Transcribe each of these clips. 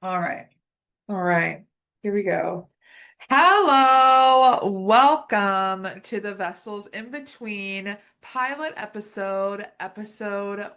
All right. All right, here we go. Hello, welcome to the Vessels in Between pilot episode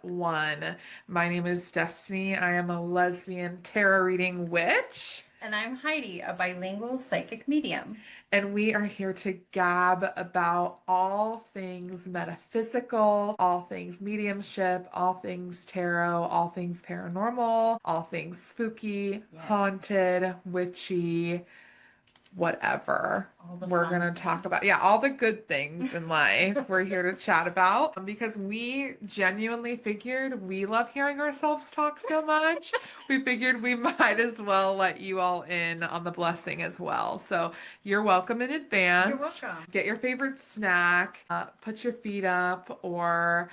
1. My name is Destiny. I am a lesbian tarot reading witch, And I'm Heidi, a bilingual psychic medium. and we are here to gab about all things metaphysical, all things mediumship, all things tarot, all things paranormal, all things spooky, Yes. haunted, witchy, whatever All the we're fun gonna talk things. about. Yeah, all the good things in life we're here to chat about because we genuinely figured we love hearing ourselves talk so much. We figured we might as well let you all in on the blessing as well. So you're welcome in You're advance. welcome. Get your favorite snack, put your feet up, or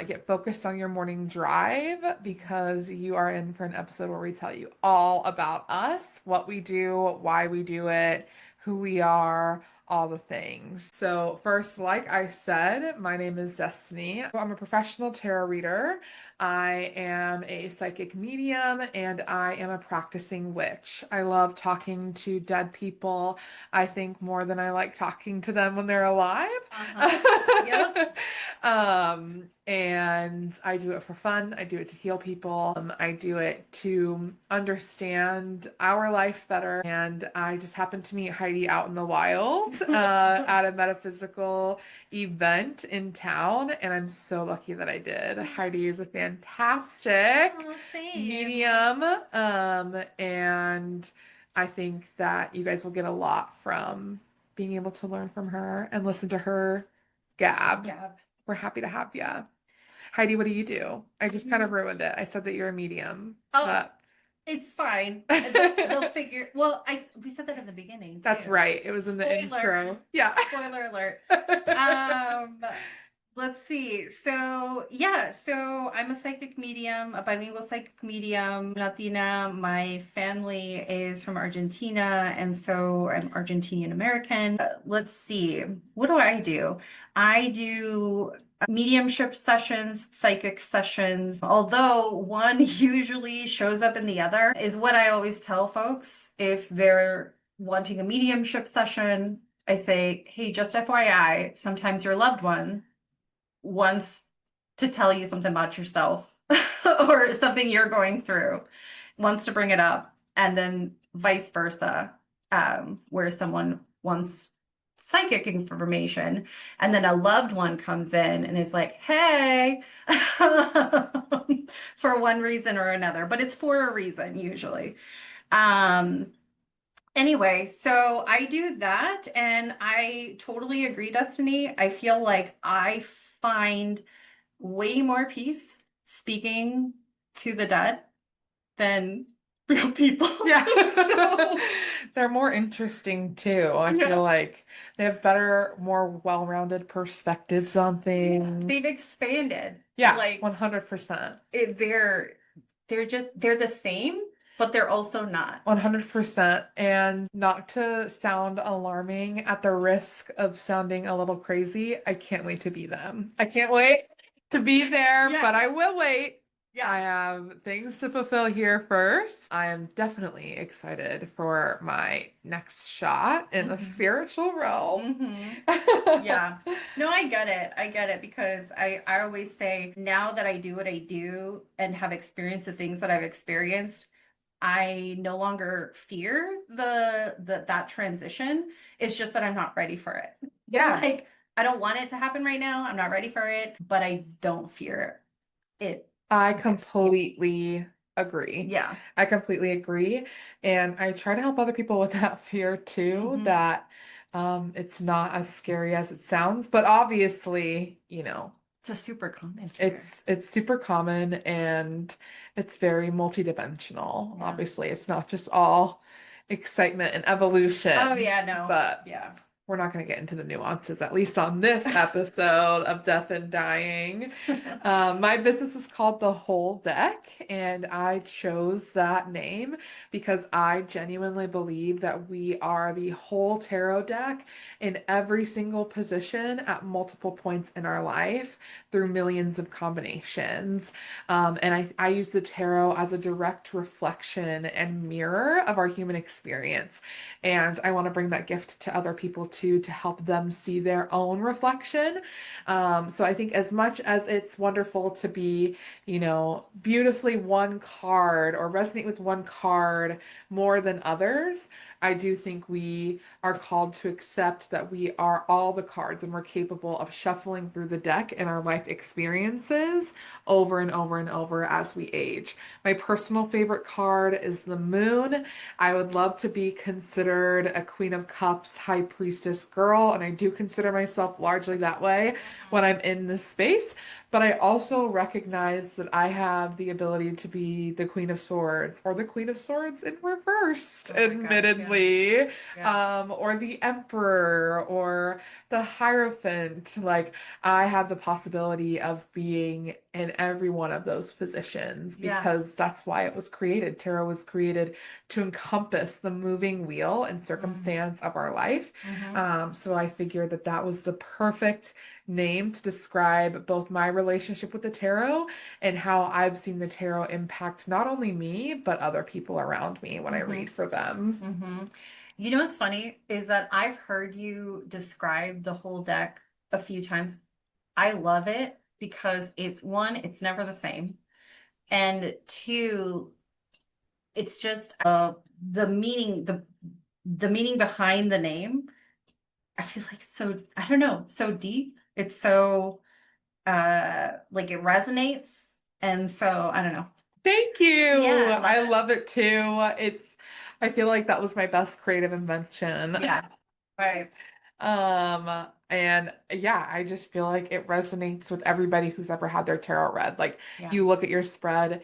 get focused on your morning drive because you are in for an episode where we tell you all about us, what we do, why we do it, who we are, all the things. So, first, like I said, my name is Destiny. I'm a professional tarot reader. I am a psychic medium and I am a practicing witch. I love talking to dead people, I think, more than I like talking to them when they're alive. Uh-huh. Yep. And I do it for fun. I do it to heal people. I do it to understand our life better. And I just happened to meet Heidi out in the wild at a metaphysical event in town. And I'm so lucky that I did. Heidi is a fantastic Oh, same. medium. And I think that you guys will get a lot from being able to learn from her and listen to her gab. Gab. We're happy to have you. Heidi, what do you do? I just kind of Mhm. ruined it. I said that you're a medium, Oh, but it's fine. They'll figure. Well, we said that at the beginning that's too. right. It was in the Spoiler. intro. Yeah. Spoiler alert. Um, let's see. So, yeah, so I'm a psychic medium, a bilingual psychic medium, Latina. My family is from Argentina, and so I'm Argentinian American. Let's see. What do? I do mediumship sessions, psychic sessions, although one usually shows up in the other, is what I always tell folks if they're wanting a mediumship session. I say, hey, just FYI, sometimes your loved one wants to tell you something about yourself or something you're going through, wants to bring it up, and then vice versa, where someone wants psychic information, and then a loved one comes in and is like, hey, for one reason or another, but it's for a reason usually. Um, Anyway, so I do that, and I totally agree, Destiny. I feel like I find way more peace speaking to the dead than real people. Yeah. So, They're more interesting too. I feel yeah. like they have better, more well-rounded perspectives on Yeah, things. they've expanded. Yeah, Like 100%. they're the same, but they're also not. 100%. And not to sound alarming at the risk of sounding a little crazy, I can't wait to be them. I can't wait to be there, Yeah, but I will wait. yeah. I have things to fulfill here first. I am definitely excited for my next shot in the Mhm. spiritual realm. Mhm. Yeah. No, I get it. I get it because I always say now that I do what I do and have experienced the things that I've experienced, I no longer fear that transition. It's just that I'm not ready for it. Yeah, Like I don't want it to happen right now. I'm not ready for it, but I don't fear it. I If you, completely agree. yeah. I completely agree. And I try to help other people with that fear too, Hmm. that it's not as scary as it sounds, but obviously, It's a super common fear. it's super common and it's very multidimensional. Yeah. Obviously, it's not just all excitement and Oh evolution, yeah, no. but Yeah. we're not going to get into the nuances, at least on this episode of Death and Dying. My business is called The Whole Deck, and I chose that name because I genuinely believe that we are the whole tarot deck in every single position at multiple points in our life through millions of combinations. And I use the tarot as a direct reflection and mirror of our human experience. And I want to bring that gift to other people too, to help them see their own reflection. So I think as much as it's wonderful to be, beautifully one card or resonate with one card more than others, I do think we are called to accept that we are all the cards and we're capable of shuffling through the deck in our life experiences over and over and over as we age. My personal favorite card is the Moon. I would love to be considered a Queen of Cups, High Priestess girl, and I do consider myself largely that way when I'm in this space. But I also recognize that I have the ability to be the Queen of Swords or the Queen of Swords in reversed, Oh my gosh, yeah. admittedly, Yeah. or the Emperor or the Hierophant. Like, I have the possibility of being in every one of those positions Yeah. because that's why it was created. Tarot was created to encompass the moving wheel and Mm. circumstance of our life. Hmm. So I figured that that was the perfect name to describe both my relationship with the tarot and how I've seen the tarot impact not only me, but other people around me when I Hmm. read for them. Hmm. You know what's funny is that I've heard you describe the whole deck a few times. I love it because it's one, it's never the same. And two, it's just the meaning, the meaning behind the name. I feel like it's so, I don't know, so deep. It's so like it resonates. And so I don't know. Thank you. Yeah, I love I it. love it too. I feel like that was my best creative invention. Yeah. Right. And yeah, I just feel like it resonates with everybody who's ever had their tarot read. Like, Yeah. you look at your spread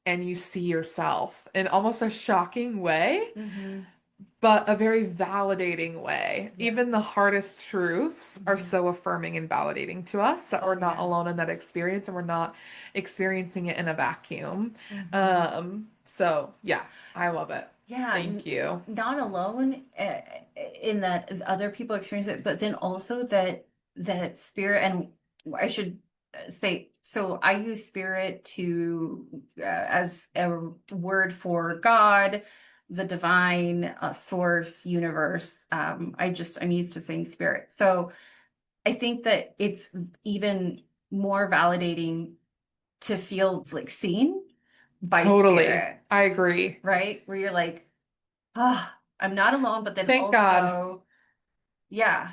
and you see yourself in almost a shocking way, Hmm. but a very validating way. Yeah. Even the hardest truths are Hmm. so affirming and validating to us that we're Oh not yeah. alone in that experience and we're not experiencing it in a vacuum. Hmm. So yeah, I love it. Yeah, Thank you. not alone in that other people experience it, but then also that spirit, and I should say, so I use spirit to as a word for God, the divine, source, universe. I'm used to saying spirit. So I think that it's even more validating to feel like seen by Totally. spirit, I agree. right? Where you're like, ah, I'm not alone, but then Thank God. also, yeah,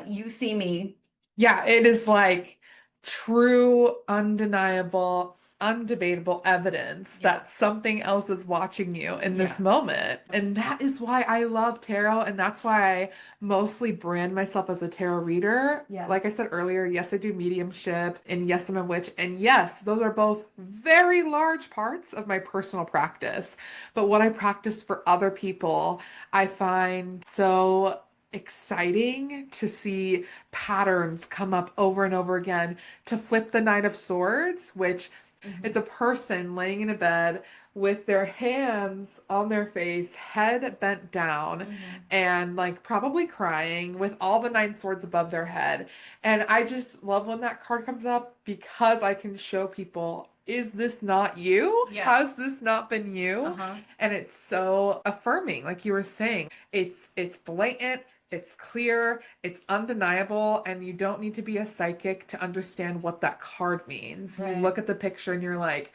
you see me. Yeah, it is like true, undeniable, undebatable evidence Yeah, that something else is watching you in this yeah, moment. And that is why I love tarot, and that's why I mostly brand myself as a tarot reader. yeah. Like I said earlier, yes, I do mediumship, and yes, I'm a witch, and yes, those are both very large parts of my personal practice. But what I practice for other people, I find so exciting to see patterns come up over and over again. To flip the Knight of Swords, which Hmm. it's a person laying in a bed with their hands on their face, head bent down, Hmm. and like probably crying with all the nine swords above their head. And I just love when that card comes up because I can show people, is this not you? Yeah. Has this not been you? Uh-huh. And it's so affirming, like you were saying. It's blatant, it's clear, it's undeniable, and you don't need to be a psychic to understand what that card means. You Right. look at the picture and you're like,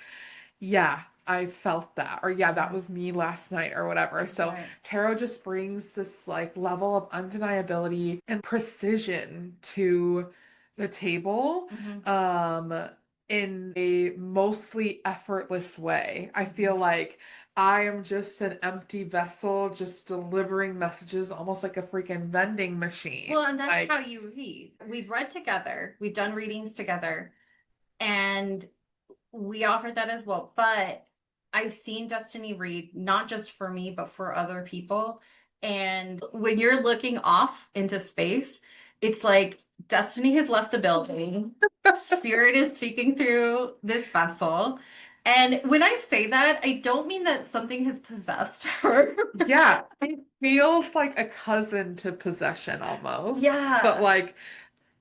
yeah, I felt that, or yeah, that Hmm. was me last night, or whatever. So Right. tarot just brings this like level of undeniability and precision to the table, Hmm. um, in a mostly effortless way. I feel Hmm. like I am just an empty vessel, just delivering messages almost like a freaking vending machine. Well, and that's how Like, you read. We've read together, we've done readings together, and we offer that as well. But I've seen Destiny read, not just for me, but for other people. And when you're looking off into space, it's like destiny has left the building. Spirit is speaking through this vessel. And when I say that, I don't mean that something has possessed her. Yeah, it feels like a cousin to possession almost, but Yeah. like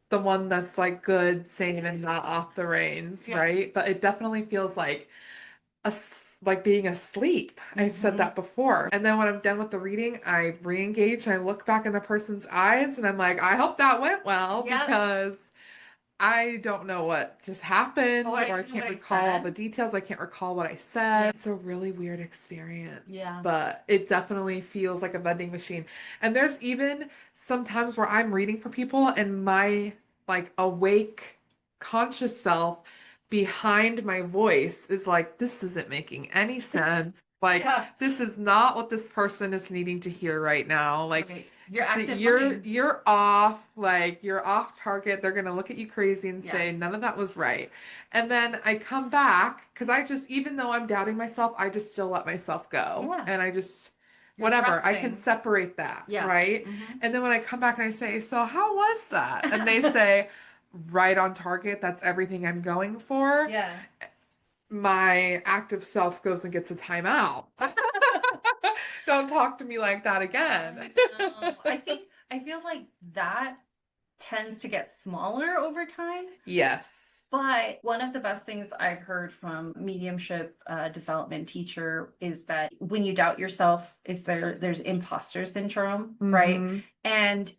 the one that's like good, sane, and not off the reins, Yeah. right? But it definitely feels like like being asleep. I've said Mhm. that before. And then when I'm done with the reading, I re-engage and I look back in the person's eyes and I'm like, I hope that went well Yep. because I don't know what just happened, Oh, I or I don't know can't what I recall all said. the details. I can't recall what I Yeah. said. It's a really weird experience, Yeah. but it definitely feels like a vending machine. And there's even sometimes where I'm reading for people and my like awake, conscious self behind my voice is like, this isn't making any sense. Like, Yeah. this is not what this person is needing to hear right now. Like, Right. Your that active you're mind. you're off, like you're off target. They're gonna look at you crazy and Yeah. say none of that was right. And then I come back because I just, even though I'm doubting myself, I just still let myself go. Yeah. And I just, You're whatever, I can trusting. separate that, Yeah. right? Hmm. And then when I come back and I say, so how was that? And they say, right on target, that's everything I'm going for. Yeah. My active self goes and gets a timeout. Don't talk to me like that I again. know. I feel like that tends to get smaller over time. Yes. But one of the best things I've heard from mediumship development teacher is that when you doubt yourself, there's imposter syndrome, right? Hmm. And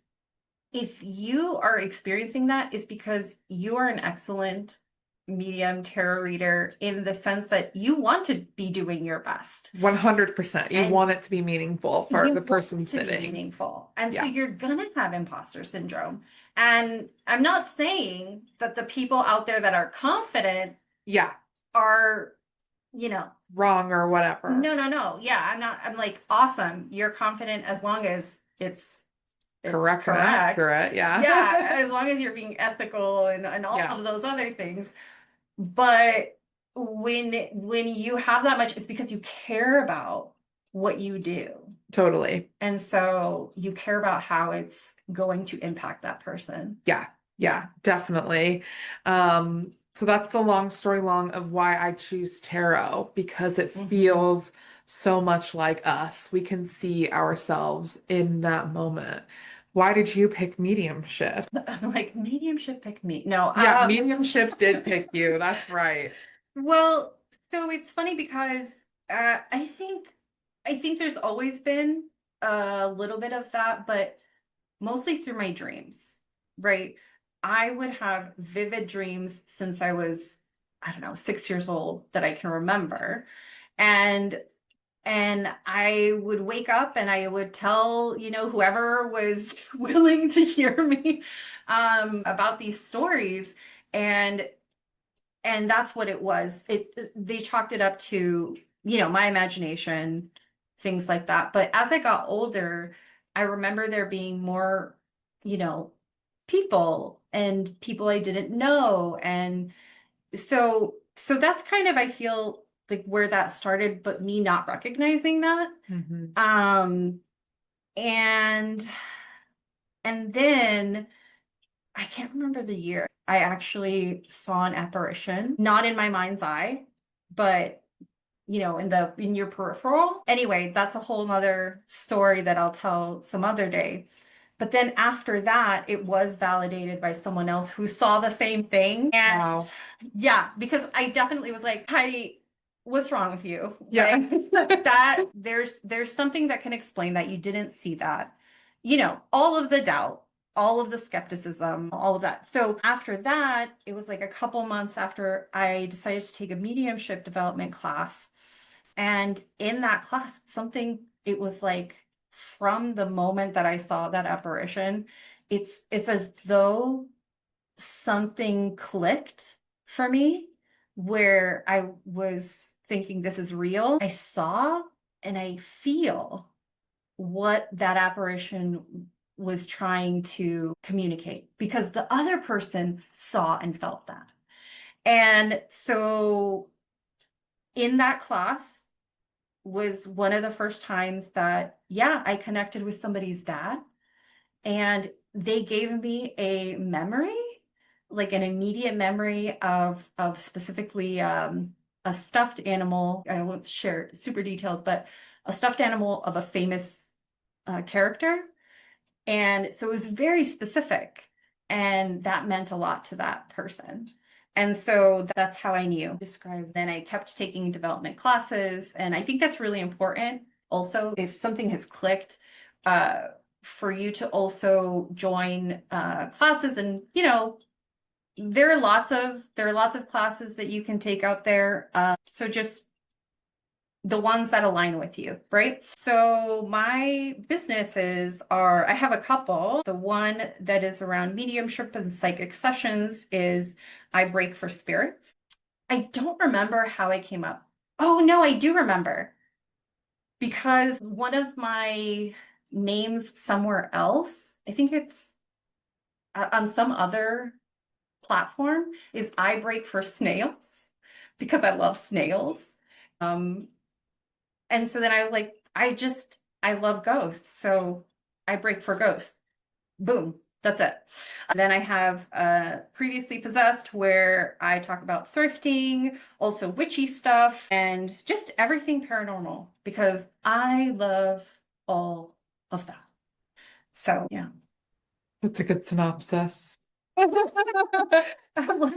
if you are experiencing that, it's because you are an excellent medium tarot reader in the sense that you want to be doing your best 100%. You and want it to be meaningful for you the want person it to be sitting. meaningful. And so Yeah. you're gonna have imposter syndrome. And I'm not saying that the people out there that are confident Yeah. are, you know, Wrong or whatever. no, no, no. Yeah, I'm not, I'm like, awesome. You're confident as long as it's Correct and correct. accurate. Yeah, Yeah. as long as you're being ethical and all Yeah. of those other things. But when you have that much, it's because you care about what you do. Totally. And so you care about how it's going to impact that person. Yeah. Yeah. Yeah, definitely. So that's the long story long of why I choose tarot because it Hmm. feels so much like us. We can see ourselves in that moment. Why did you pick mediumship? I'm like, mediumship pick me. No, Yeah, mediumship did pick you. That's right. well, so it's funny because I think there's always been a little bit of that, but mostly through my dreams, right? I would have vivid dreams since I was, I don't know, 6 years old that I can remember. And I would wake up and I would tell, whoever was willing to hear me about these stories. And that's what it was. They chalked it up to, my imagination, things like that. But as I got older, I remember there being more, you know, people and people I didn't know. And so that's kind of, I feel like where that started, but me not recognizing that. Hmm. Um, and then I can't remember the year. I actually saw an apparition, not in my mind's eye, but in your peripheral. Anyway, that's a whole nother story that I'll tell some other day. But then after that, it was validated by someone else who saw the same thing. And Wow. yeah, because I definitely was like, Heidi, what's wrong with you? Yeah. Like that there's something that can explain that you didn't see that. All of the doubt, all of the skepticism, all of that. So after that, it was like a couple months after I decided to take a mediumship development class. And in that class, it was like from the moment that I saw that apparition, it's as though something clicked for me where I was thinking this is real. I saw and I feel what that apparition was trying to communicate because the other person saw and felt that. And so in that class, was one of the first times that, yeah, I connected with somebody's dad and they gave me a memory, like an immediate memory of specifically a stuffed animal. I won't share super details, but a stuffed animal of a famous character. And so it was very specific, and that meant a lot to that person. And so that's how I knew. Describe. Then I kept taking development classes, and I think that's really important. Also, if something has clicked, uh, for you to also join classes, and there are lots of classes that you can take out there. So just the ones that align with you, right? So my businesses are, I have a couple. The one that is around mediumship and psychic sessions is I Break for Spirits. I don't remember how I came up. Oh, no, I do remember because one of my names somewhere else, I think it's on some other platform, is I Break for Snails because I love snails. Um, And so then I was like, I love ghosts. So I break for ghosts. Boom. That's it. Then I have Previously Possessed, where I talk about thrifting, also witchy stuff, and just everything paranormal because I love all of that. So yeah. That's a good synopsis.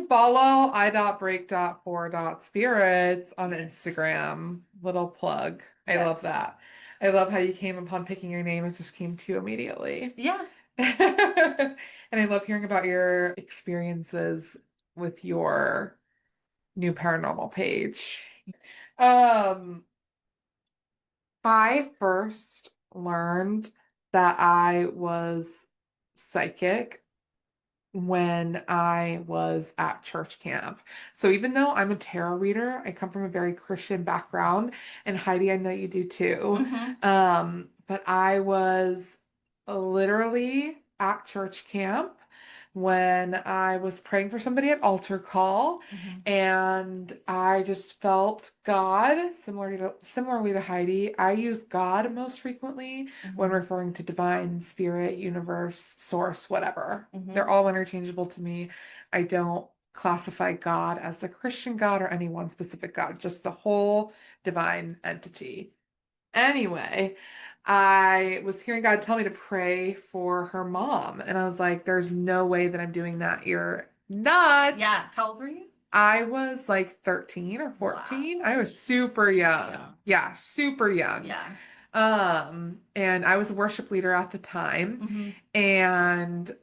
Follow I.break.for.spirits on Yes. Instagram. Little plug. I love Yes. that. I love how you came upon picking your name. It just came to you immediately. Yeah. And I love hearing about your experiences with your new paranormal page. Um, I first learned that I was psychic when I was at church camp. So even though I'm a tarot reader, I come from a very Christian background, and Heidi, I know you do too. Hmm. But I was literally at church camp when I was praying for somebody at altar call, Hmm. and I just felt God, similarly to Heidi. I use God most frequently when Hmm. referring to divine, spirit, universe, source, whatever. They're Hmm. all interchangeable to me. I don't classify God as the Christian God or any one specific God, just the whole divine entity. Anyway, I was hearing God tell me to pray for her mom, and I was like, there's no way that I'm doing that. You're nuts. Yeah. How old were you? I was like 13 or Wow. 14. I was super young. Yeah. Yeah, super young. Yeah. And I was a worship leader at the time, Hmm. and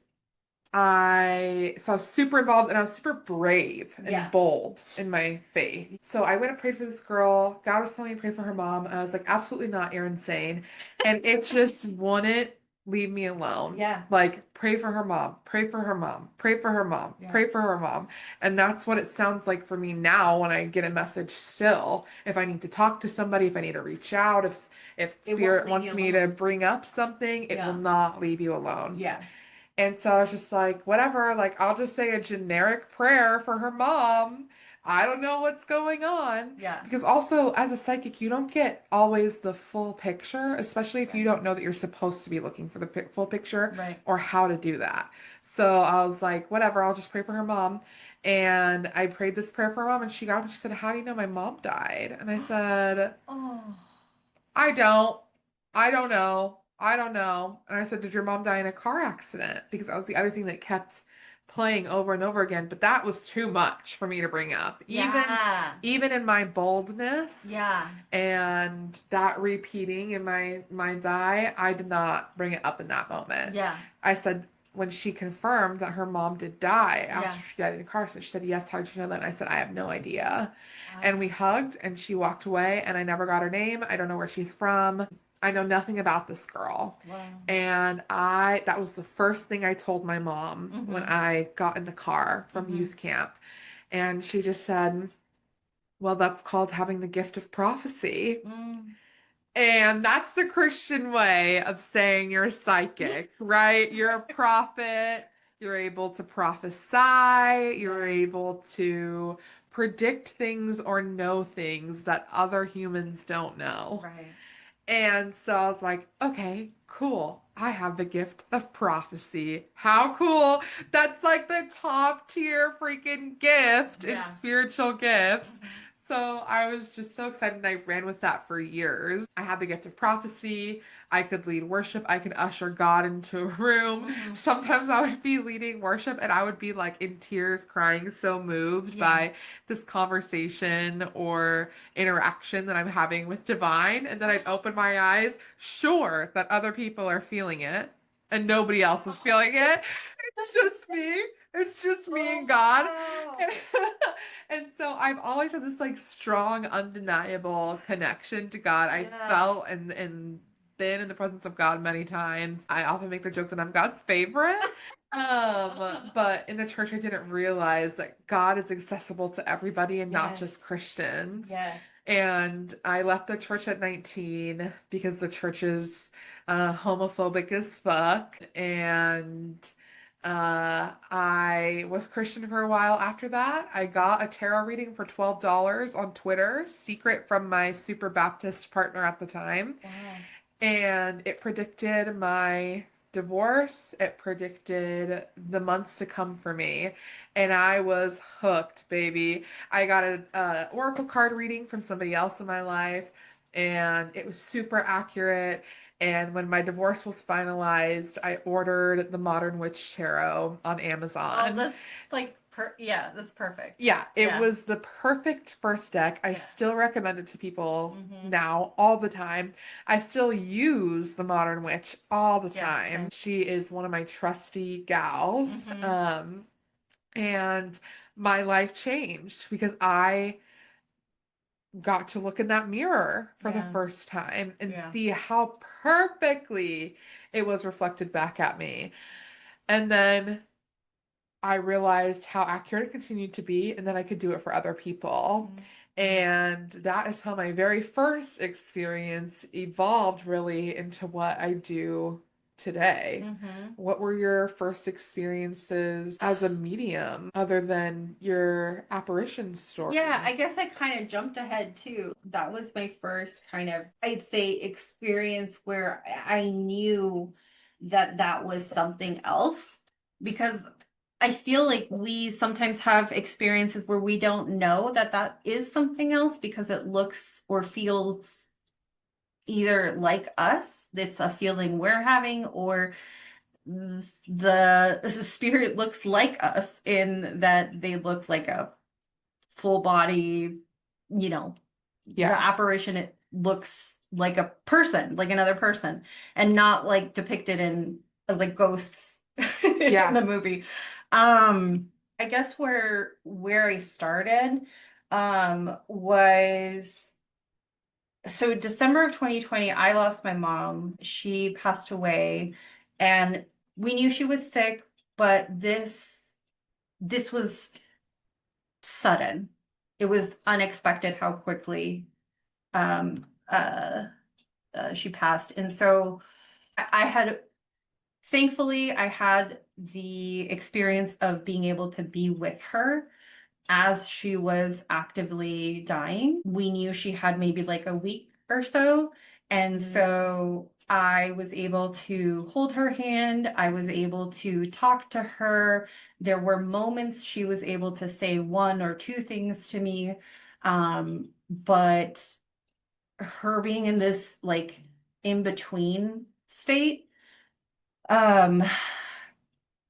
I was super involved and I was super brave and Yeah. bold in my faith. So I went and prayed for this girl. God was telling me to pray for her mom. And I was like, absolutely not, you're insane. And it just wouldn't leave me alone. Yeah. Like, pray for her mom, pray for her mom, pray for her mom, Yeah. pray for her mom. And that's what it sounds like for me now when I get a message still. If I need to talk to somebody, if I need to reach out, if It won't spirit leave wants you me to alone. bring up something, it will Yeah. not leave you alone. Yeah. And so I was just like, whatever, like I'll just say a generic prayer for her mom. I don't know what's going on. Yeah. Because also, as a psychic, you don't get always the full picture, especially if you Right. don't know that you're supposed to be looking for the full picture Right. or how to do that. So I was like, whatever, I'll just pray for her mom. And I prayed this prayer for her mom, and she got up and she said, how do you know my mom died? And I said, Oh. I don't. I don't know. I don't know. And I said, did your mom die in a car accident? Because that was the other thing that kept playing over and over again. But that was too much for me to bring up. Yeah. Even in my boldness Yeah. and that repeating in my mind's eye, I did not bring it up in that moment. Yeah. I said, when she confirmed that her mom did die, I asked Yeah. her if she died in a car accident. She said, yes, how did you know that? And I said, I have no idea. And we Wow. hugged and she walked away and I never got her name. I don't know where she's from. I know nothing about this girl. Wow. And that was the first thing I told my mom when Mm-hmm. I got in the car from Mm-hmm. youth camp. And she just said, well, that's called having the gift of prophecy. Mm. And that's the Christian way of saying you're psychic, right? You're a prophet. You're able to prophesy. You're Yeah. able to predict things or know things that other humans don't know. Right. And so I was like, okay, cool. I have the gift of prophecy. How cool. That's like the top tier freaking gift in Yeah. spiritual gifts. Mhm. So I was just so excited and I ran with that for years. I had the gift of prophecy. I could lead worship. I could usher God into a room. Mhm. Sometimes I would be leading worship and I would be like in tears, crying, so moved Yeah. by this conversation or interaction that I'm having with divine, and then I'd open my eyes, sure that other people are feeling it and nobody else is feeling it. It's just me. It's just me Oh, and God. wow. And, and so I've always had this like strong, undeniable connection to God. I Yeah. felt and been in the presence of God many times. I often make the joke that I'm God's favorite. But in the church, I didn't realize that God is accessible to everybody and not just Yes. Christians. Yes. And I left the church at 19 because the church is homophobic as fuck. And I was Christian for a while after that. I got a tarot reading for $12 on Twitter, secret from my super Baptist partner at the time. Wow. And it predicted my divorce. It predicted the months to come for me. And I was hooked, baby. I got an oracle card reading from somebody else in my life, and it was super accurate. And when my divorce was finalized, I ordered the Modern Witch Tarot on Oh, Amazon. that's like yeah, that's perfect. Yeah, it Yeah. was the perfect first deck. I Yeah. still recommend it to people Mm-hmm. now all the time. I still use the Modern Witch all the Yeah, time. same. She is one of my trusty gals. Mm-hmm. And my life changed because I got to look in that mirror for the Yeah. first time and Yeah. see how perfectly it was reflected back at me. And then I realized how accurate it continued to be and that I could do it for other people. Mm-hmm. And that is how my very first experience evolved really into what I do today. Mm-hmm. What were your first experiences as a medium other than your apparition Yeah, story? I guess I kind of jumped ahead too. That was my first kind of, I'd say, experience where I knew that that was something else because I feel like we sometimes have experiences where we don't know that that is something else because it looks or feels either like us, it's a feeling we're having, or the spirit looks like us in that they look like a full body, you know, the Yeah. apparition, it looks like a person, like another person, and not like depicted in like ghosts in Yeah. the movie. I guess where I started was so December of 2020, I lost my mom. She passed away, and we knew she was sick, but this was sudden. It was unexpected how quickly um, uh, she passed. And so I had, thankfully, I had the experience of being able to be with her as she was actively dying. We knew she had maybe like a week or so. And so I was able to hold her hand. I was able to talk to her. There were moments she was able to say one or two things to me. But her being in this like in between state, um,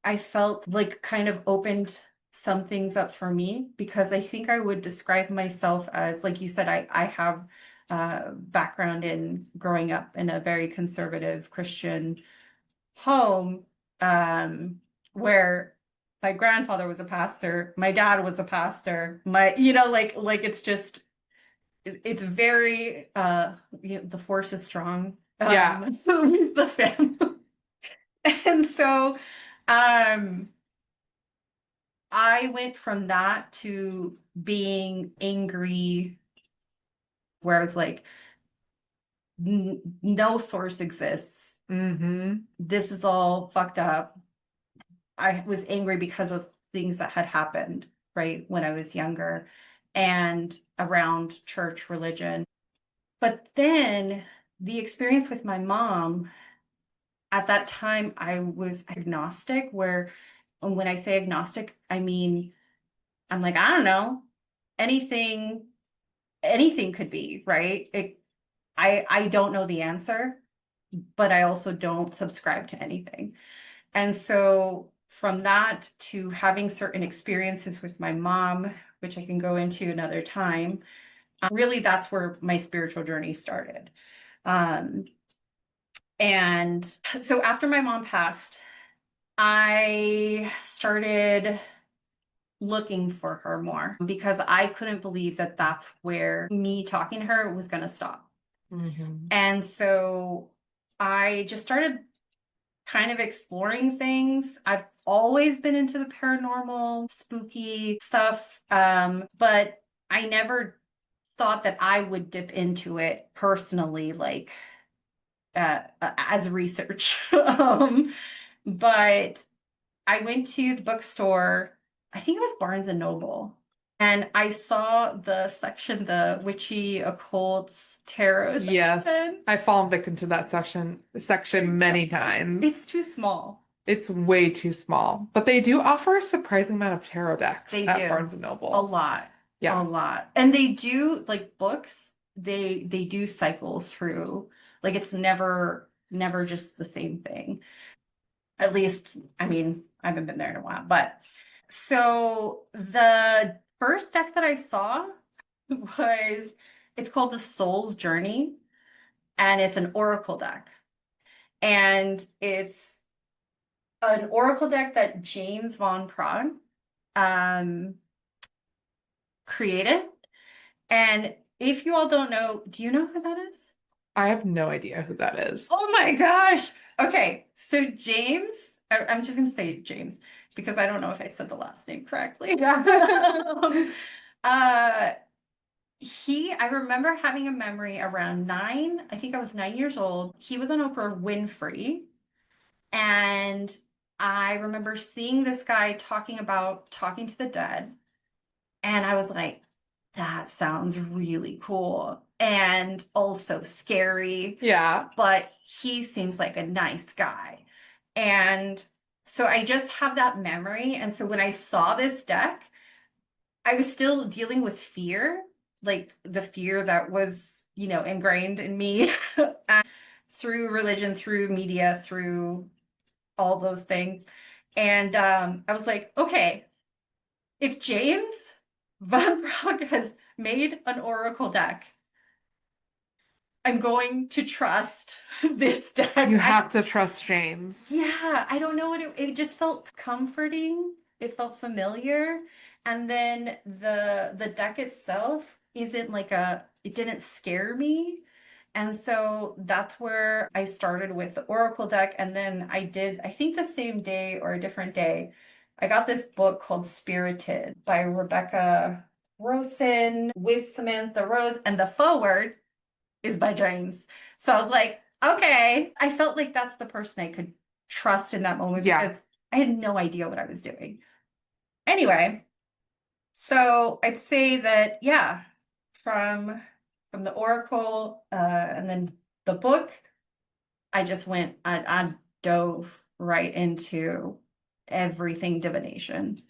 I felt like kind of opened some things up for me because I think I would describe myself as, like you said, I have background in growing up in a very conservative Christian home, where my grandfather was a pastor, my dad was a pastor, my, like it's just it's very the force is strong. Yeah. The family. And so um I went from that to being angry, where I was like, No source exists. Mm-hmm. This is all fucked up. I was angry because of things that had happened, right, when I was younger. and around church religion. But then the experience with my mom, at that time, I was agnostic, where when I say agnostic, I mean, I'm like, I don't know, anything, anything could be, right? I don't know the answer, but I also don't subscribe to anything. And so from that to having certain experiences with my mom, which I can go into another time, really that's where my spiritual journey started. Um, and so after my mom passed, I started looking for her more because I couldn't believe that that's where me talking to her was going to stop. Mhm. And so I just started kind of exploring things. I've always been into the paranormal, spooky stuff, but I never thought that I would dip into it personally, like as research. But I went to the bookstore, I think it was Barnes and Noble, and I saw the section, the witchy occults tarot Yes, section. I've fallen victim to that section many times. It's too small. It's way too small, but they do offer a surprising amount of tarot decks They at do Barnes and a Noble. lot, a Yeah. lot, and they do like books. They do cycle through. Like it's never just the same thing. At least, I mean, I haven't been there in a while, but so the first deck that I saw was it's called the Soul's Journey, and it's an oracle deck. And it's an oracle deck that James Von Prague um created. And if you all don't know, do you know who that is? I have no idea who that is. Oh my gosh. Okay, so James, I'm just gonna say James because I don't know if I said the last name correctly. Um, uh, I remember having a memory around 9, I think I was 9 years old. He was on Oprah Winfrey, and I remember seeing this guy talking about talking to the dead, and I was like, that sounds really cool and also scary, Yeah. but he seems like a nice guy. And so I just have that memory. And so when I saw this deck, I was still dealing with fear, like the fear that was, ingrained in me through religion, through media, through all those things. And I was like, okay, if James Van Prague has made an oracle deck, I'm going to trust this deck. You have to trust James. Yeah, I don't know what it just felt comforting. It felt familiar. And then the deck itself isn't like it didn't scare me. And so that's where I started with the Oracle deck. And then I think the same day or a different day, I got this book called Spirited by Rebecca Rosen with Samantha Rose. And the forward is by James. So I was like, okay. I felt like that's the person I could trust in that moment Yeah. because I had no idea what I was doing. Anyway, so I'd say that, yeah, from the Oracle and then the book, I dove right into everything divination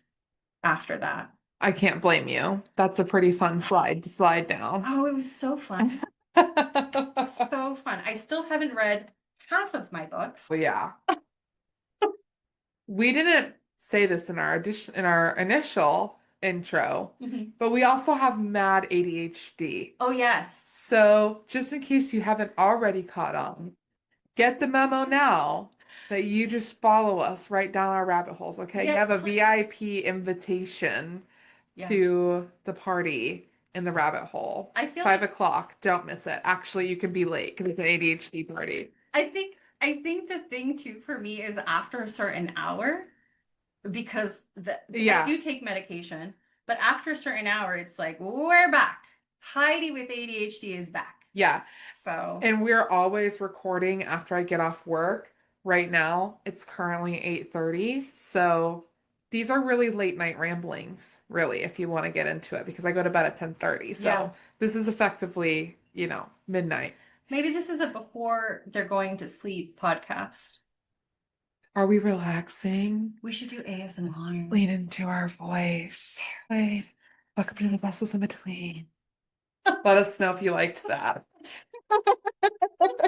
after that. I can't blame you. That's a pretty fun slide to slide down. Oh, it was so fun. So fun. I still haven't read half of my books. Well, yeah. We didn't say this in our initial intro, Mhm. but we also have mad ADHD. Oh, yes. So, just in case you haven't already caught on, get the memo now that you just follow us right down our rabbit holes, okay? You Yes, have a please. VIP invitation Yeah. to the party in the rabbit hole. I feel 5 o'clock. Don't miss it. Actually, you can be late because it's an ADHD party. I think the thing too for me is after a certain hour, because I Yeah. do take medication, but after a certain hour, it's like, we're back. Heidi with ADHD is back. Yeah. So, And we're always recording after I get off work. Right now, it's currently 8:30. So these are really late night ramblings, really, if you want to get into it, because I go to bed at 10:30. Yeah. So this is effectively, midnight. Maybe this is a before they're going to sleep podcast. Are we relaxing? We should do ASMR. Lean into our voice. Wait, welcome to the vessels in between. Let us know if you liked that.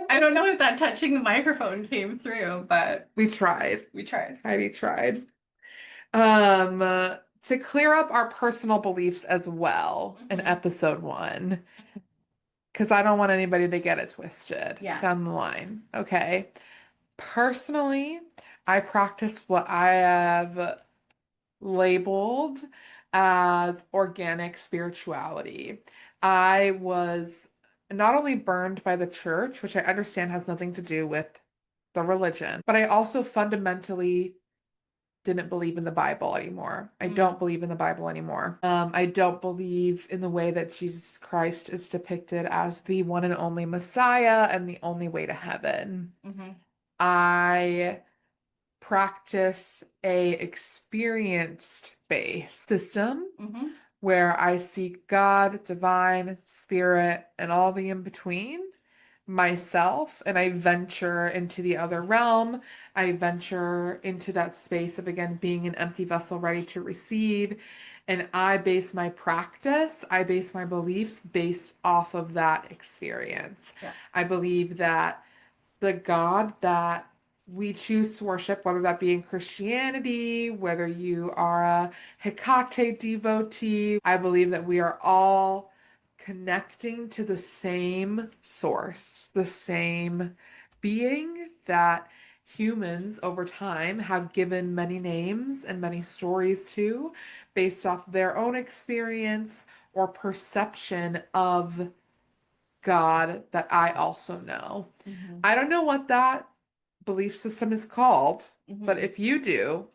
I don't know if that touching the microphone came through, but We tried. we tried. Heidi tried. To clear up our personal beliefs as well in Mhm. episode one, because I don't want anybody to get it twisted Yeah. down the line. Okay. Personally, I practice what I have labeled as organic spirituality. I was not only burned by the church, which I understand has nothing to do with the religion, but I also fundamentally didn't believe in the Bible anymore. I Mm. don't believe in the Bible anymore. I don't believe in the way that Jesus Christ is depicted as the one and only Messiah and the only way to heaven. Hmm. I practice a experience-based system Hmm. where I seek God, divine, spirit, and all the in between myself, and I venture into the other realm. I venture into that space of again being an empty vessel ready to receive. And I base my practice, I base my beliefs based off of that experience. Yeah. I believe that the God that we choose to worship, whether that be in Christianity, whether you are a Hecate devotee, I believe that we are all connecting to the same source, the same being that humans over time have given many names and many stories to based off their own experience or perception of God that I also know. Hmm. I don't know what that belief system is called, but Hmm. if you do,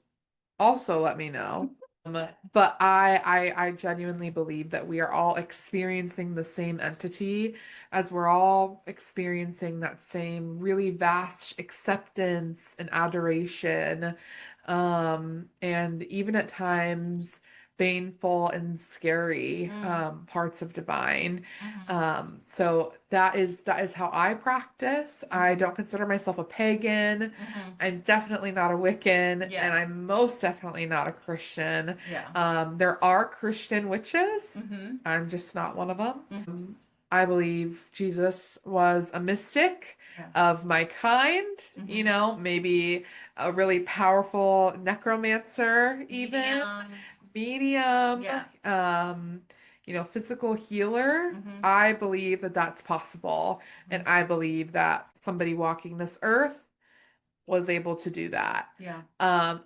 also let me know. But I genuinely believe that we are all experiencing the same entity as we're all experiencing that same really vast acceptance and adoration, and even at times painful and scary Mm. parts of divine. Hmm. So that is how I practice. I Hmm. don't consider myself a pagan. Hmm. I'm definitely not a Wiccan, and Yeah. I'm most definitely not a Christian. Yeah. There are Christian witches. Hmm. I'm just not one of them. Hmm. I believe Jesus was a mystic Yeah. of my kind, Hmm. maybe a really powerful necromancer, even Medium. medium, Yeah. physical healer. Hmm. I believe that that's possible, and Hmm. I believe that somebody walking this earth was able to do that. Yeah.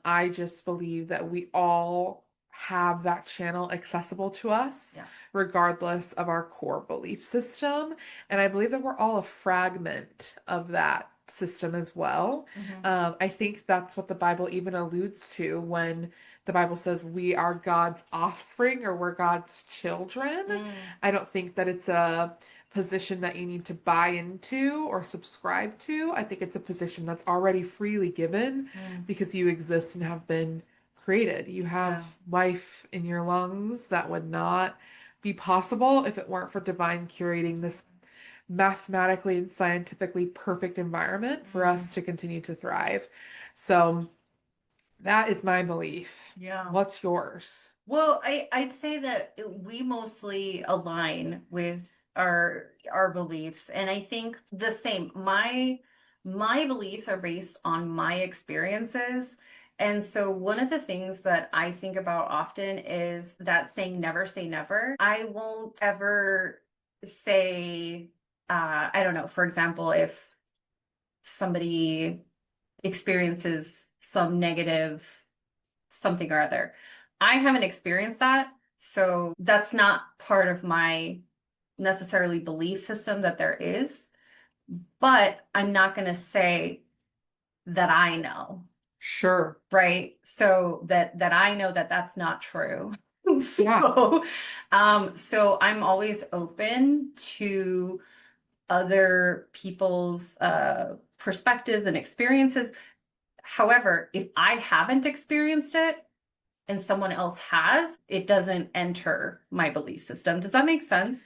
I just believe that we all have that channel accessible to us, Yeah. regardless of our core belief system. And I believe that we're all a fragment of that system as well. Hmm. I think that's what the Bible even alludes to when the Bible says we are God's offspring or we're God's children. Mm. I don't think that it's a position that you need to buy into or subscribe to. I think it's a position that's already freely given Mm. because you exist and have been created. You Yeah. have life in your lungs that would not be possible if it weren't for divine curating this mathematically and scientifically perfect environment for Mm. us to continue to thrive. So that is my belief. Yeah. What's yours? Well, I'd say that we mostly align with our beliefs, and I think the same. My beliefs are based on my experiences. And so one of the things that I think about often is that saying never say never. I won't ever say I don't know, for example, if somebody experiences some negative something or other. I haven't experienced that, so that's not part of my necessarily belief system that there is, but I'm not going to say that I know, Sure. right? So that I know that that's not true. Yeah. So I'm always open to other people's perspectives and experiences. However, if I haven't experienced it, and someone else has, it doesn't enter my belief system. Does that make sense?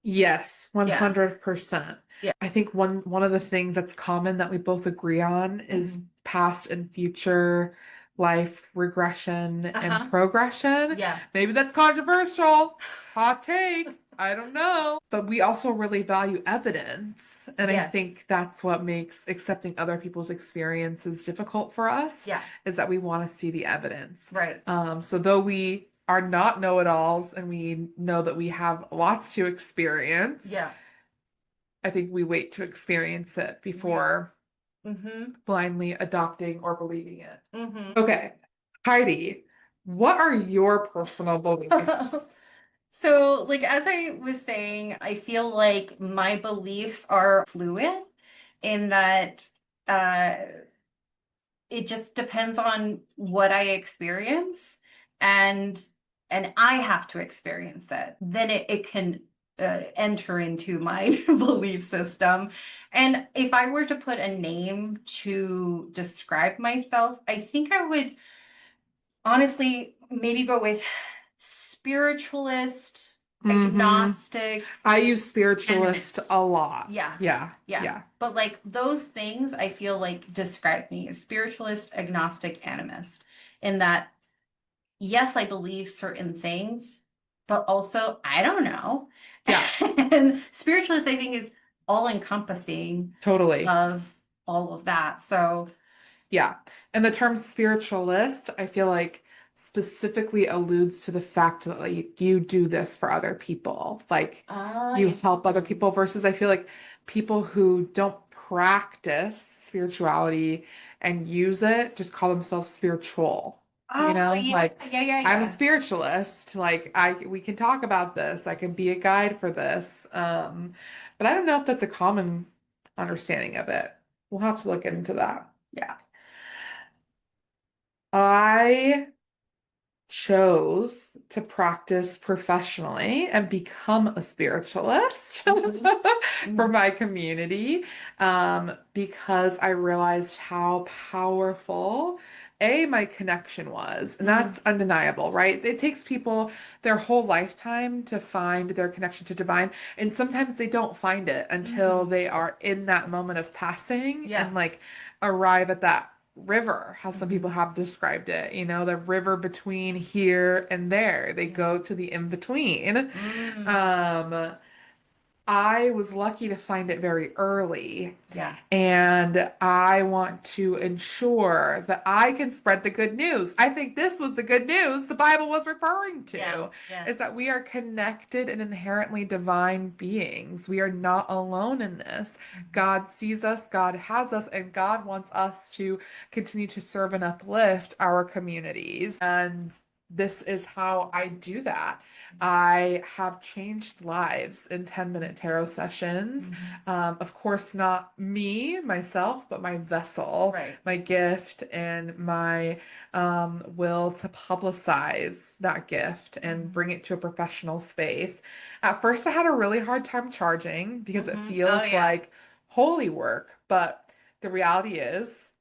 Yes, Yeah. 100%. Yeah. I think one of the things that's common that we both agree on is Mhm. past and future life regression and Uh-huh. progression. Yeah. Maybe that's controversial. Hot take. I don't know. But we also really value evidence. And I Yes. think that's what makes accepting other people's experiences difficult for us, Yeah. is that we want to see the evidence. Right. So though we are not know-it-alls and we know that we have lots to experience, Yeah. I think we wait to experience it Yeah. before Mm-hmm. blindly adopting or believing it. Mm-hmm. Okay, Heidi, what are your personal beliefs? So, like, as I was saying, I feel like my beliefs are fluid in that uh, it just depends on what I experience and I have to experience it. Then it can enter into my belief system. And if I were to put a name to describe myself, I think I would honestly maybe go with spiritualist, Mm-hmm. agnostic, I use spiritualist animist. a lot. Yeah. Yeah, Yeah. yeah, But like those things I feel like describe me as spiritualist, agnostic, animist. In that, yes, I believe certain things, but also I don't know. yeah, And spiritualist, I think, is all encompassing totally. of all of that. So, Yeah. And the term spiritualist, I feel like specifically alludes to the fact that like you do this for other people. Like you help other interesting. people versus I feel like people who don't practice spirituality and use it just call themselves spiritual. You Oh, know, yeah, like yeah, yeah, I'm a yeah. spiritualist. Like we can talk about this. I can be a guide for this. But I don't know if that's a common understanding of it. We'll have to look into that. Yeah. I chose to practice professionally and become a spiritualist Mhm. for Mhm. my community because I realized how powerful my connection was. And Mm. that's undeniable, right? It takes people their whole lifetime to find their connection to divine. And sometimes they don't find it until Mhm. they are in that moment of passing Yeah. and like arrive at that river, how some people Mhm. have described it, the river between here and there. They Yeah. go to the in between. Mm. Um, I was lucky to find it very early, Yeah. and I want to ensure that I can spread the good news. I think this was the good news the Bible was referring Yeah. to, Yeah. is that we are connected and inherently divine beings. We are not alone in this. Mhm. God sees us, God has us, and God wants us to continue to serve and uplift our communities. And this is how I do that. I have changed lives in 10-minute tarot sessions. Mhm. Of course, not me, myself, but my vessel, Right. my gift, and my will to publicize that gift and Mhm. bring it to a professional space. At first, I had a really hard time charging because it Mhm. Oh feels yeah. like holy work, but the reality is, It's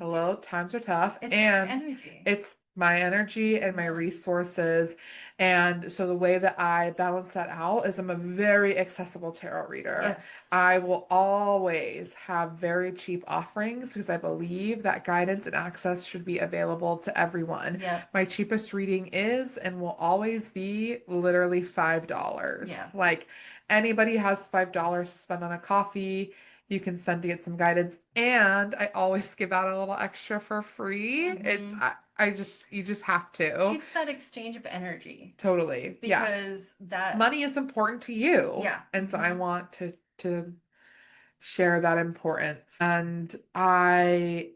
your hello, times are tough, it's your and energy. it's my energy and my Yeah. resources. And so the way that I balance that out is I'm a very accessible tarot reader. Yes. I will always have very cheap offerings because I believe that guidance and access should be available to everyone. Yep. My cheapest reading is and will always be literally $5. Yeah. Like anybody has $5 to spend on a coffee. You can spend to get some guidance, and I always give out a little extra for free. Mhm. You just have to. It's that exchange of energy Totally. Yeah. because that Money is important to you. yeah. And so I Mhm. want to share that importance. And I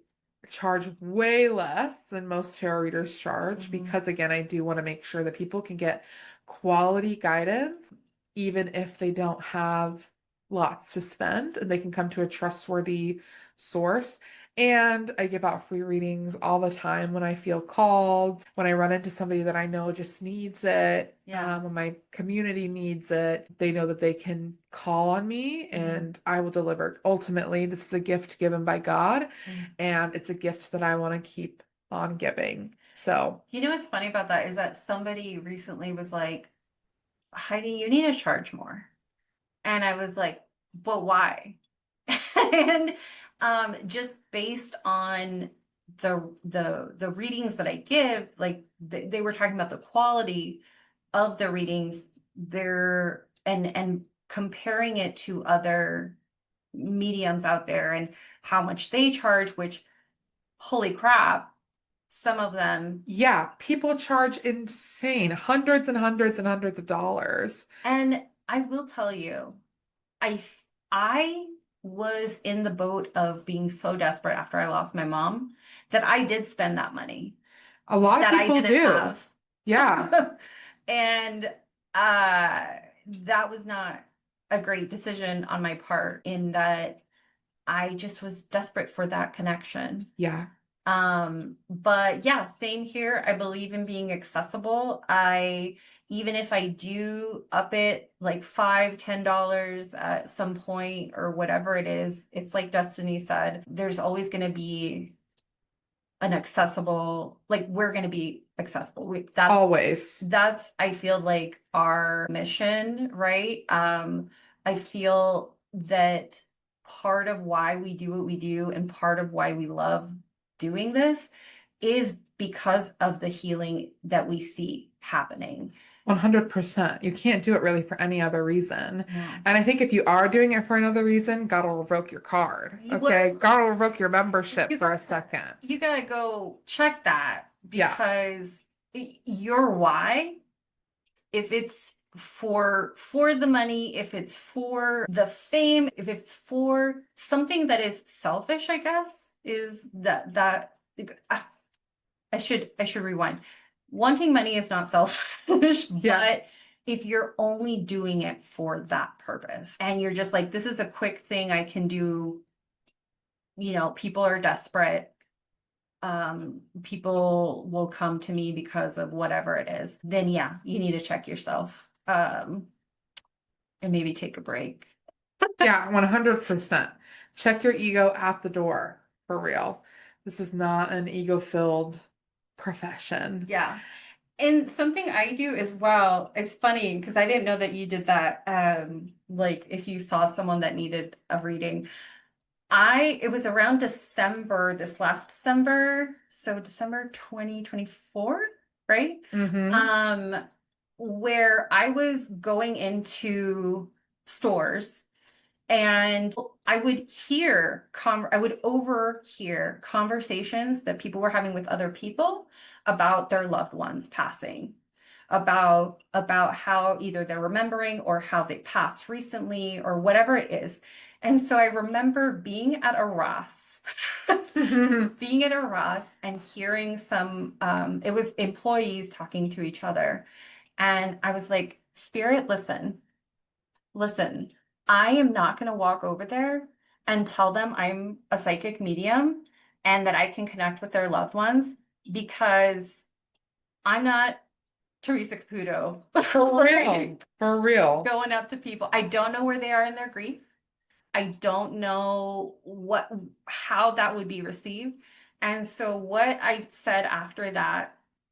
charge way less than most tarot readers charge Mhm. because, again, I do want to make sure that people can get quality guidance, even if they don't have lots to spend, and they can come to a trustworthy source. And I give out free readings all the time when I feel called, when I run into somebody that I know just needs it, Yeah. when my community needs it. They know that they can call on me Mhm. and I will deliver. Ultimately, this is a gift given by God, Mhm. and it's a gift that I want to keep on giving. So, You know what's funny about that is that somebody recently was like, Heidi, you need to charge more. And I was like, but why? And just based on the readings that I give, like they were talking about the quality of the readings there and comparing it to other mediums out there and how much they charge, which holy crap, some of them. yeah, people charge insane, hundreds and hundreds and hundreds of dollars. And I will tell you, I I was in the boat of being so desperate after I lost my mom that I did spend that money A lot of that I people didn't do. have. Yeah, And uh that was not a great decision on my part in that I just was desperate for that connection. yeah. But yeah, same here. I believe in being accessible. Even if I do up it like $5, $10 at some point or whatever it is, it's like Destiny said, there's always going to be an accessible, like we're going to be accessible. Always. That's I feel like our mission, right? I feel that part of why we do what we do and part of why we love doing this is because of the healing that we see happening. 100%. You can't do it really for any other reason. No. And I think if you are doing it for another reason, God will revoke your card. Okay. Well, God will revoke your membership you for a second. you gotta go check that Yeah. because your why, if it's for the money, if it's for the fame, if it's for something that is selfish, I guess, is that I should rewind. Wanting money is not selfish, Yeah. but if you're only doing it for that purpose and you're just like, this is a quick thing I can do, people are desperate. People will come to me because of whatever it is, then yeah, you need to check yourself. And maybe take a break. Yeah. 100%. Check your ego at the door for real. This is not an ego-filled profession. Yeah. And something I do as well, it's funny because I didn't know that you did that. Like if you saw someone that needed a reading, it was around December, this last December, so December 2024, right? Mm-hmm. Um, where I was going into stores and I would overhear conversations that people were having with other people about their loved ones passing, about how either they're remembering or how they passed recently or whatever it is. And so I remember being at a Ross, being at a Ross and hearing it was employees talking to each other. And I was like, Spirit, listen, I am not going to walk over there and tell them I'm a psychic medium and that I can connect with their loved ones because I'm not Teresa Caputo. For real. For real. Going up to people. I don't know where they are in their grief. I don't know how that would be received. And so what I said after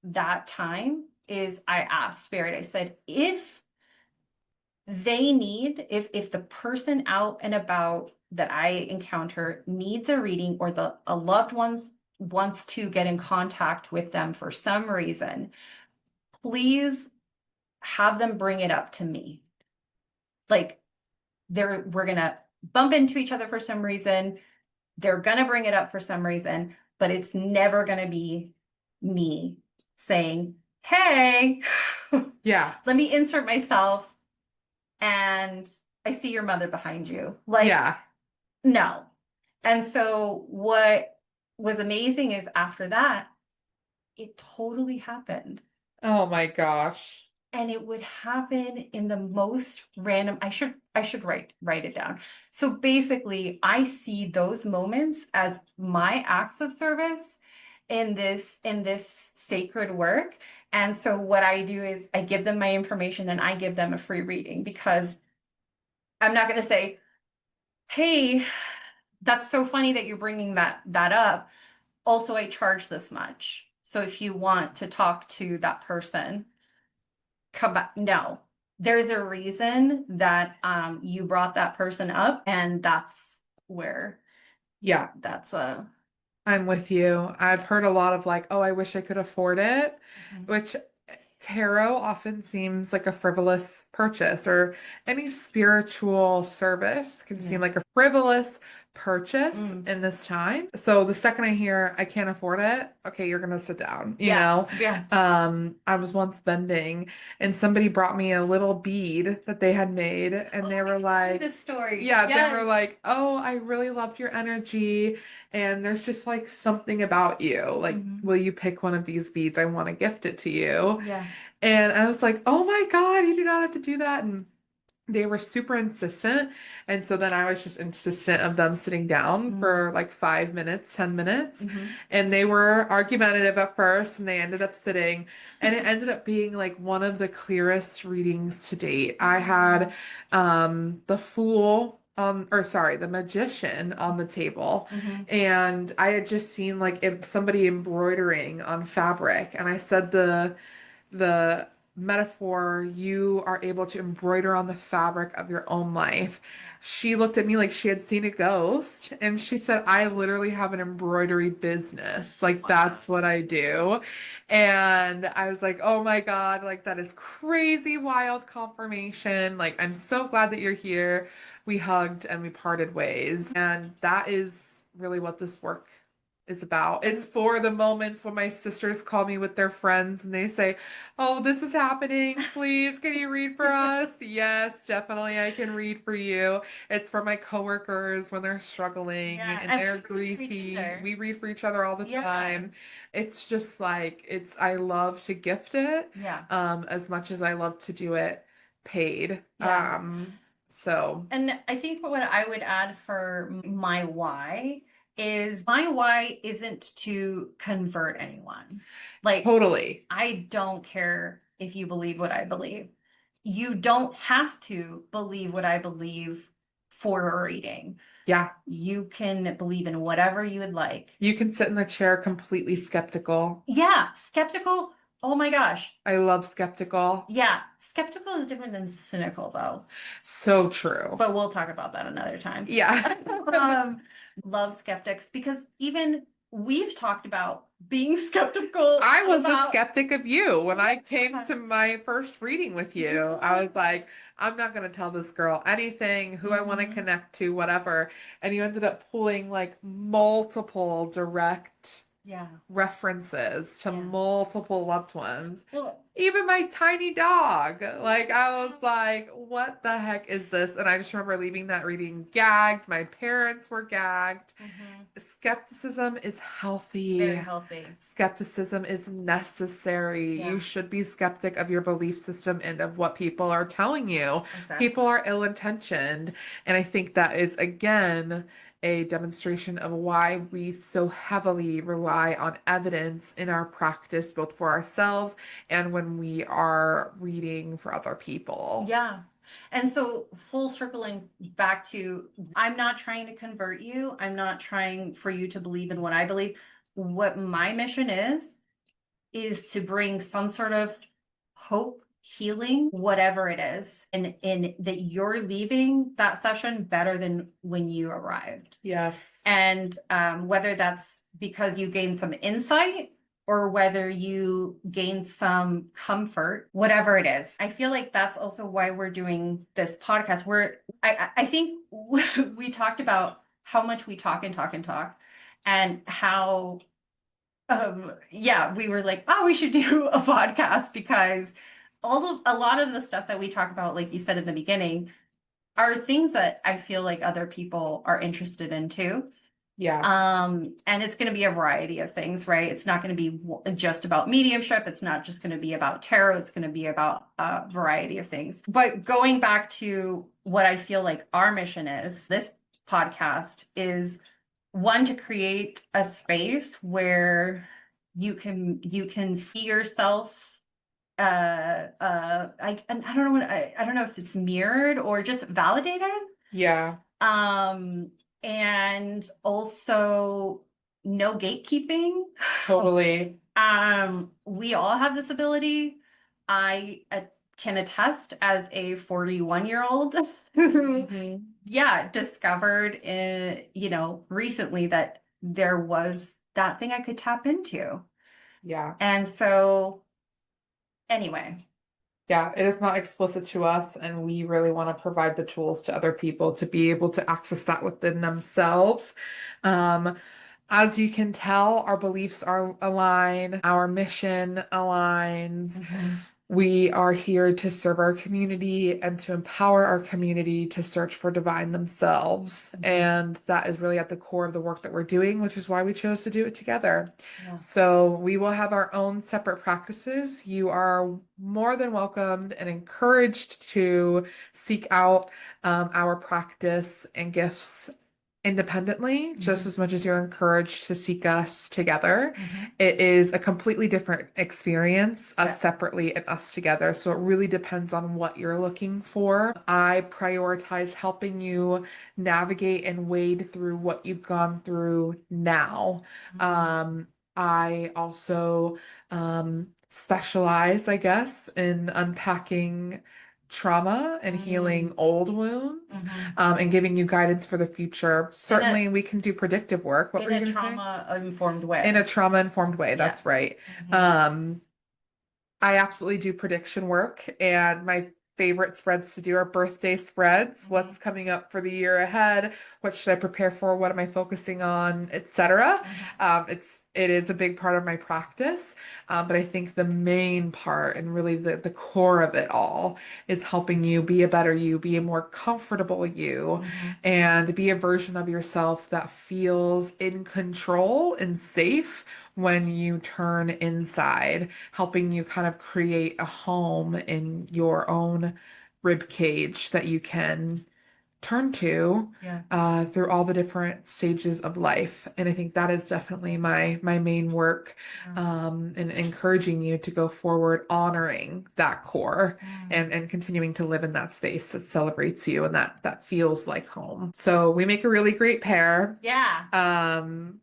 that time is I asked Spirit, I said, if the person out and about that I encounter needs a reading or a loved one's wants to get in contact with them for some reason, please have them bring it up to me. Like we're gonna bump into each other for some reason. They're gonna bring it up for some reason, but it's never gonna be me saying, hey, Yeah. let me insert myself and I see your mother behind you. Like, Yeah. no. And so what was amazing is after that, it totally happened. Oh my gosh. And it would happen in the most random. I should write it down. So basically, I see those moments as my acts of service in this sacred work. And so what I do is I give them my information and I give them a free reading because I'm not going to say, "Hey, that's so funny that you're bringing that up. also I charge this much. So if you want to talk to that person, come back. No, there's a reason that you brought that person up, and that's where Yeah, that's a I'm with you. I've heard a lot of like, oh, I wish I could afford it, Mhm. which tarot often seems like a frivolous purchase, or any spiritual service can seem Yeah. like a frivolous purchase Mm. in this time. So the second I hear I can't afford it, okay, you're gonna sit down, you Yeah. know? Yeah. I was once vending and somebody brought me a little bead that they had made, and they Oh, were I've heard like, this story. yeah, they were Yes. like, oh, I really loved your energy. And there's just like something about you. Like, Mhm. will you pick one of these beads? I want to gift it to you. Yeah. And I was like, oh my God, you do not have to do that. And they were super insistent. And so then I was just insistent of them sitting down Mm. for like 5 minutes, 10 minutes. Mhm. And they were argumentative at first, and they ended up sitting. And it ended up being like one of the clearest readings to date. I had the Fool on, or sorry, the Magician on the table. Mhm. And I had just seen like somebody embroidering on fabric. And I said the metaphor, you are able to embroider on the fabric of your own life. She looked at me like she had seen a ghost, and she said, I literally have an embroidery business. Like, Wow. that's what I do. And I was like, oh my God, like, that is crazy, wild confirmation. Like, I'm so glad that you're here. We hugged and we parted ways. And that is really what this work is about. It's And for the moments when my sisters call me with their friends and they say, oh, this is happening. Please, can you read for us? Yes, definitely, I can read for you. It's for my coworkers when they're struggling yeah, and and they're we read for each griefy. other. We read for each other all the Yeah. time. It's just like, I love to gift it, Yeah. as much as I love to do it paid. Yeah. So And I think what I would add for my why is my why isn't to convert anyone. Like, totally. I don't care if you believe what I believe. You don't have to believe what I believe for a reading. Yeah. You can believe in whatever you would like. You can sit in the chair completely skeptical. Yeah, skeptical. Oh my gosh. I love skeptical. Yeah, skeptical is different than cynical, though. So true. But we'll talk about that another time. Yeah. um, love skeptics because even we've talked about being skeptical I was a about. skeptic of you when I came Yeah. to my first reading with you. I was like, I'm not going to tell this girl anything, who I want to Mhm. connect to, whatever. And you ended up pulling like multiple direct Yeah. references to Yeah. multiple loved ones. Well, Even my tiny dog. Like, I was like, what the heck is this? And I just remember leaving that reading gagged. My parents were gagged. mhm. Skepticism is Very healthy. healthy. Skepticism is necessary. You Yeah, should be skeptic of your belief system and of what people are telling you. exactly. People are ill-intentioned. And I think that is, again, a demonstration of why we so heavily rely on evidence in our practice, both for ourselves and when we are reading for other people. Yeah. And so, full circling back to, I'm not trying to convert you. I'm not trying for you to believe in what I believe. What my mission is to bring some sort of hope, healing, whatever it is, and in that you're leaving that session better than when you arrived. Yes. And whether that's because you gain some insight or whether you gain some comfort, whatever it is. I feel like that's also why we're doing this podcast. I think we talked about how much we talk and talk and talk, and how yeah, we were like, oh, we should do a podcast because a lot of the stuff that we talk about, like you said in the beginning, are things that I feel like other people are interested in too. Yeah. And it's going to be a variety of things, right? It's not going to be just about mediumship. It's not just going to be about tarot. It's going to be about a variety of things. But going back to what I feel like our mission is, this podcast is one to create a space where you can see yourself I don't know I don't know if it's mirrored or just validated Yeah. um, and also no gatekeeping. Totally. We all have this ability. I can attest as a 41-year-old who, Mhm. yeah, discovered recently that there was that thing I could tap into. Yeah. And so, anyway, Yeah, it is not explicit to us, and we really want to provide the tools to other people to be able to access that within themselves. Um, as you can tell, our beliefs are aligned, our mission aligns. mhm, We are here to serve our community and to empower our community to search for divine themselves. mhm, And that is really at the core of the work that we're doing, which is why we chose to do it together. yeah. So we will have our own separate practices. You are more than welcomed and encouraged to seek out our practice and gifts independently, just Mhm, as much as you're encouraged to seek us together. mhm. It is a completely different experience, us Yeah. separately and us together. So it really depends on what you're looking for. I prioritize helping you navigate and wade through what you've gone through now. Mhm, Um, I also specialize, I guess, in unpacking trauma and healing mhm, old wounds, mhm. and giving you guidance for the future. In a Certainly, we can do predictive work. What in were you a going to say? trauma informed In a way. trauma-informed way, Yeah. that's right. Mhm, Um, I absolutely do prediction work, and my favorite spreads to do are birthday spreads. mhm, What's coming up for the year ahead? What should I prepare for? What am I focusing on, etc. mhm. It is a big part of my practice, but I think the main part and really the core of it all is helping you be a better you, be a more comfortable you, Mhm. and be a version of yourself that feels in control and safe when you turn inside, helping you kind of create a home in your own rib cage that you can turn to Yeah. through all the different stages of life. And I think that is definitely my main work, Yeah. in encouraging you to go forward, honoring that core Mm. and continuing to live in that space that celebrates you and that feels like home. So we make a really great pair. Yeah.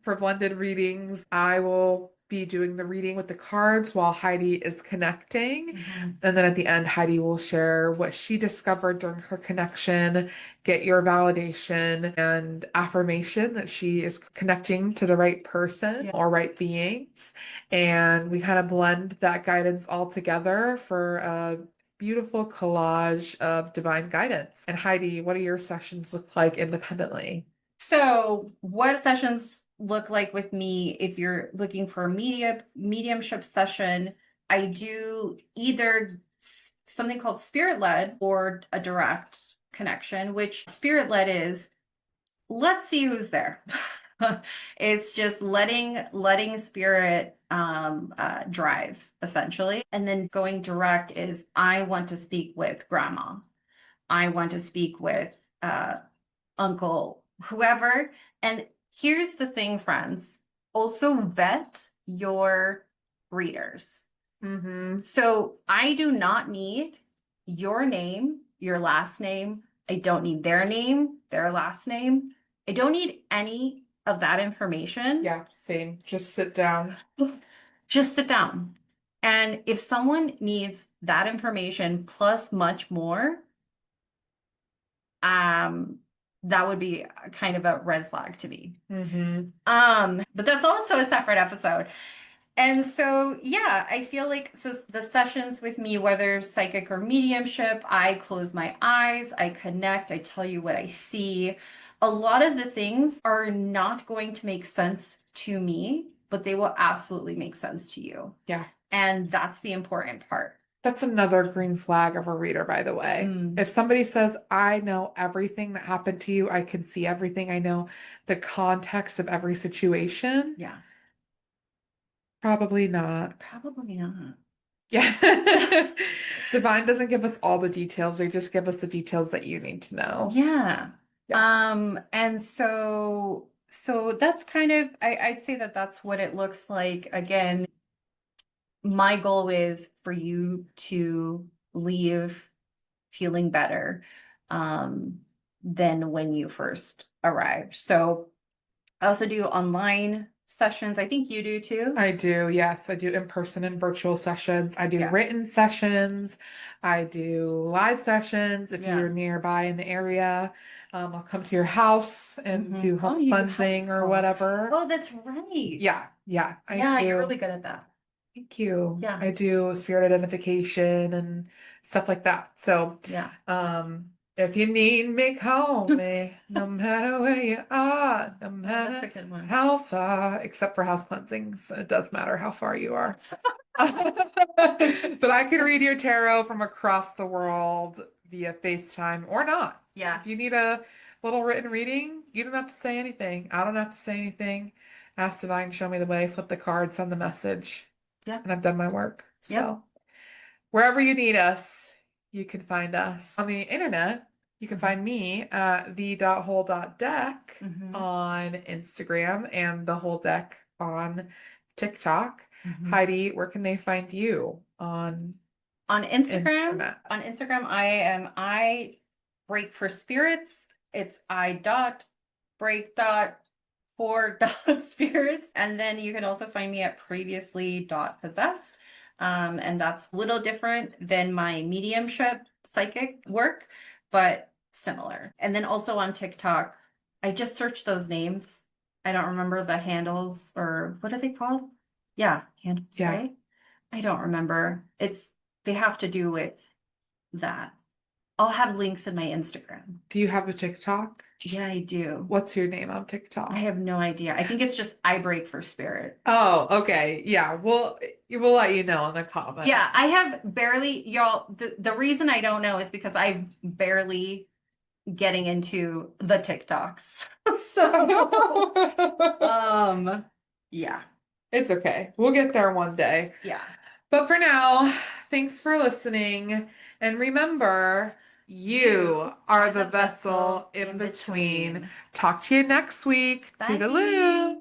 For blended readings, I will be doing the reading with the cards while Heidi is connecting. Mhm. And then at the end, Heidi will share what she discovered during her connection, get your validation and affirmation that she is connecting to the right person Yeah. or right beings. And we kind of blend that guidance all together for a beautiful collage of divine guidance. And Heidi, what do your sessions look like independently? So, what sessions look like with me if you're looking for a mediumship session? I do either something called spirit led or a direct connection, which spirit led is let's see who's there. It's just letting spirit drive essentially. And then going direct is I want to speak with grandma. I want to speak with uncle, whoever. And here's the thing, friends, also vet your readers. Mm-hmm. So I do not need your name, your last name. I don't need their name, their last name. I don't need any of that information. Yeah, same. Just sit down. Just sit down. And if someone needs that information plus much more, um, that would be kind of a red flag to me. Mm-hmm. But that's also a separate episode. And so, yeah, I feel like so the sessions with me, whether psychic or mediumship, I close my eyes, I connect, I tell you what I see. A lot of the things are not going to make sense to me, but they will absolutely make sense to you. Yeah. And that's the important part. That's another green flag of a reader, by the way. Mm, If somebody says, I know everything that happened to you, I can see everything, I know the context of every situation, yeah, probably not. probably not. Yeah. Divine doesn't give us all the details, they just give us the details that you need to know. Yeah. Yeah. And so that's kind of I'd say that that's what it looks like. Again, my goal is for you to leave feeling better than when you first arrived. So I also do online sessions. I think you do too. I do, yes. I do in-person and virtual sessions. I do Yeah. written sessions. I do live sessions if Yeah. you're nearby in the area. I'll come to your house and do Oh, home you do house cleansing or calls. whatever. Oh, that's right. Yeah, yeah, I Yeah, you're do. really good at that. Thank you. Yeah. I do spirit identification and stuff like that. So, Yeah. um, if you need me, call me, no matter where you are, no Oh, that's a matter good one. how far, except for house cleansings. It does matter how far you are. But I can read your tarot from across the world via FaceTime or not. Yeah. If you need a little written reading, you don't have to say anything. I don't have to say anything. Ask Divine, show me the way, flip the card, send the message, Yeah. and I've done my work. Yep. So wherever you need us, you can find us. On the internet, you can Mhm. find me at the.whole.deck Mhm. on Instagram and the whole deck on TikTok. Mhm. Heidi, where can they find you on On Instagram, internet? I break for spirits. It's I dot break dot for dot spirits. And then you can also find me at previously dot possessed. And that's a little different than my mediumship psychic work, but similar. And then also on TikTok, I just searched those names. I don't remember the handles or what are they called? Yeah, handles, Yeah. right? I don't remember. They have to do with that. I'll have links in my Instagram. Do you have a TikTok? Yeah, I do. What's your name on I TikTok? have no idea. I think it's just I break for spirit. Oh, okay. Yeah, we'll let you know in the Yeah, comments. I have barely, y'all, the reason I don't know is because I'm barely getting into the TikToks. So, yeah, It's okay. We'll get there one day. yeah. But for now, thanks for listening. And remember, you You are are the the vessel vessel in in between. between. Talk to you next week. Bye. Toodaloo.